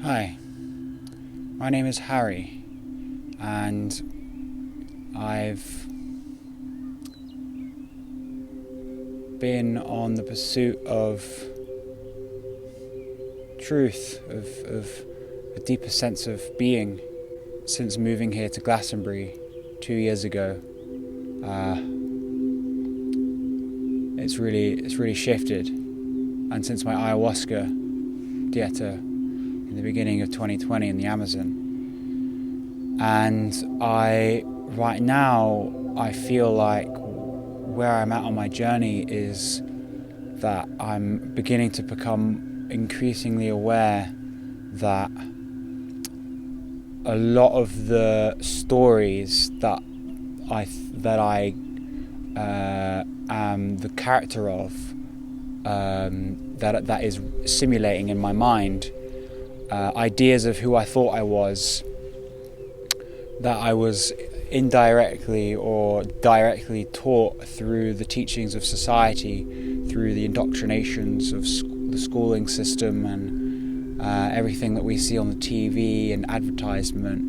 Hi, my name is Harry, and I've been on the pursuit of truth, of a deeper sense of being since moving here to Glastonbury 2 years ago. It's really shifted, and since my ayahuasca dieta in the beginning of 2020 in the Amazon, and right now I feel like where I'm at on my journey is that I'm beginning to become increasingly aware that a lot of the stories that I am the character of, that is simulating in my mind, ideas of who I thought I was, that I was indirectly or directly taught through the teachings of society, through the indoctrinations of the schooling system and everything that we see on the TV and advertisement.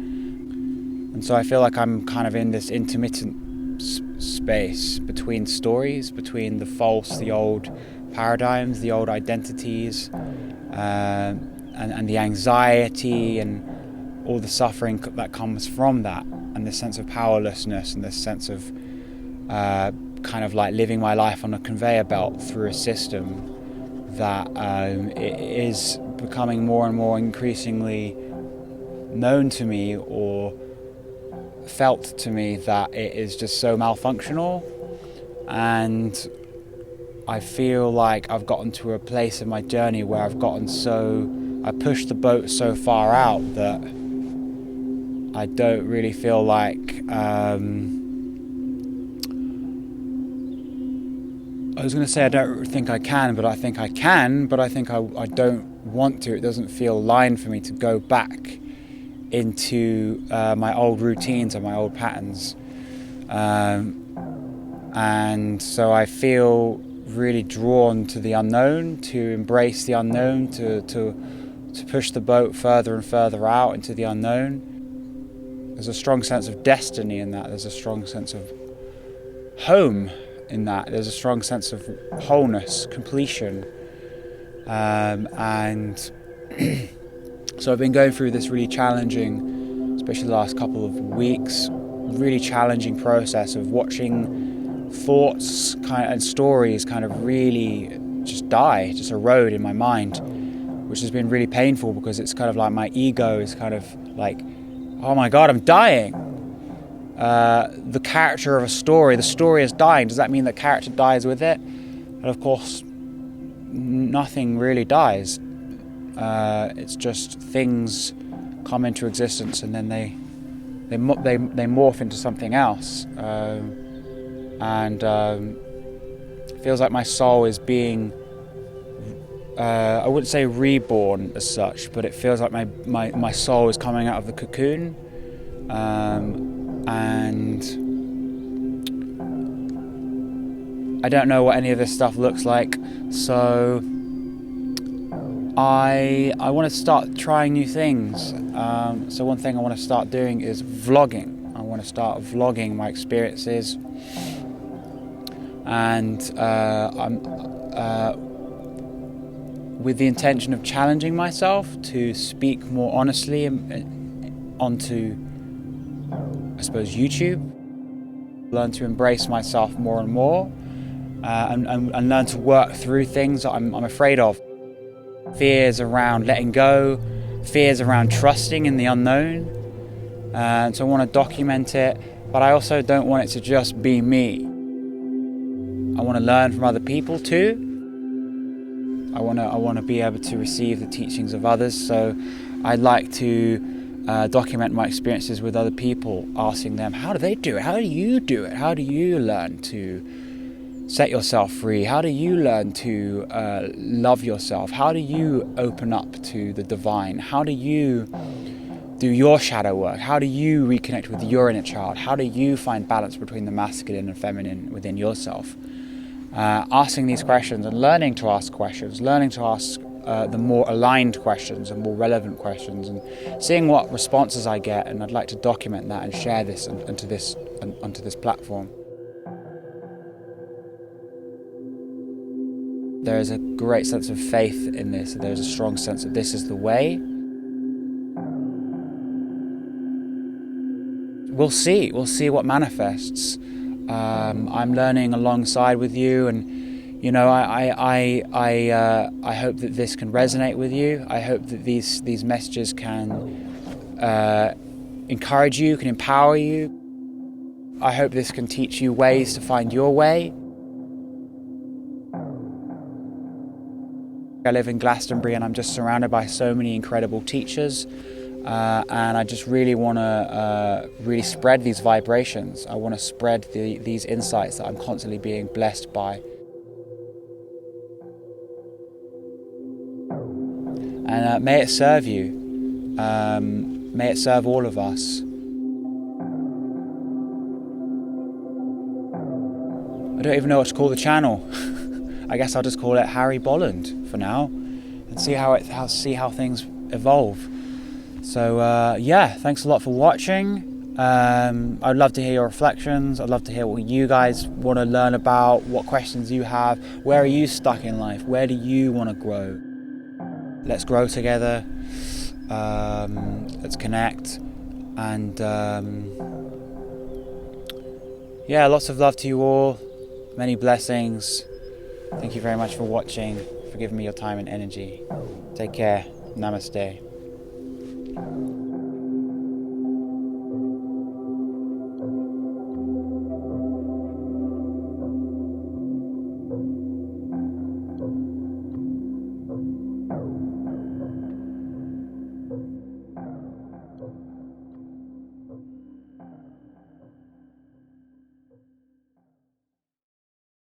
And so I feel like I'm kind of in this intermittent space between stories, between the false, the old paradigms, the old identities, and the anxiety and all the suffering that comes from that, and this sense of powerlessness and this sense of kind of like living my life on a conveyor belt through a system that it is becoming more and more increasingly known to me or felt to me that it is just so malfunctional. And I feel like I've gotten to a place in my journey where I pushed the boat so far out that I don't really feel like I was going to say I don't think I can, but I think I can, but I think I don't want to. It doesn't feel aligned for me to go back into my old routines and my old patterns. And so I feel really drawn to the unknown, to embrace the unknown, to push the boat further and further out into the unknown. There's a strong sense of destiny in that. There's a strong sense of home in that. There's a strong sense of wholeness, completion. And so I've been going through this really challenging, especially the last couple of weeks, really challenging process of watching thoughts and stories kind of really just erode in my mind, which has been really painful because it's kind of like my ego is kind of like, oh my God, I'm dying. The character of a story, the story is dying. Does that mean the character dies with it? And of course, nothing really dies. It's just things come into existence and then they morph into something else. And it feels like my soul is being, I wouldn't say reborn as such, but it feels like my soul is coming out of the cocoon. And I don't know what any of this stuff looks like, so I want to start trying new things. So one thing I want to start doing is vlogging. I want to start vlogging my experiences, and I'm with the intention of challenging myself to speak more honestly onto, I suppose, YouTube. Learn to embrace myself more and more, and learn to work through things that I'm afraid of. Fears around letting go, fears around trusting in the unknown. So I want to document it, but I also don't want it to just be me. I want to learn from other people too. I want to be able to receive the teachings of others. So I'd like to document my experiences with other people, asking them, how do they do it? How do you do it? How do you learn to set yourself free? How do you learn to love yourself? How do you open up to the divine? How do you do your shadow work? How do you reconnect with your inner child? How do you find balance between the masculine and feminine within yourself? Asking these questions and learning to ask questions, learning to ask the more aligned questions and more relevant questions, and seeing what responses I get, and I'd like to document that and share this onto this platform. There is a great sense of faith in this. There is a strong sense that this is the way. We'll see what manifests. I'm learning alongside with you, and you know, I hope that this can resonate with you. I hope that these messages can encourage you, can empower you. I hope this can teach you ways to find your way. I live in Glastonbury, and I'm just surrounded by so many incredible teachers, and I just really want to really spread these vibrations. I want to spread these insights that I'm constantly being blessed by. And may it serve you. May it serve all of us. I don't even know what to call the channel. I guess I'll just call it Harry Bolland for now, and see how things evolve. So yeah, thanks a lot for watching. I'd love to hear your reflections. I'd love to hear what you guys want to learn about, what questions you have. Where are you stuck in life? Where do you want to grow? Let's grow together. Let's connect. And yeah, lots of love to you all. Many blessings. Thank you very much for watching, for giving me your time and energy. Take care. Namaste.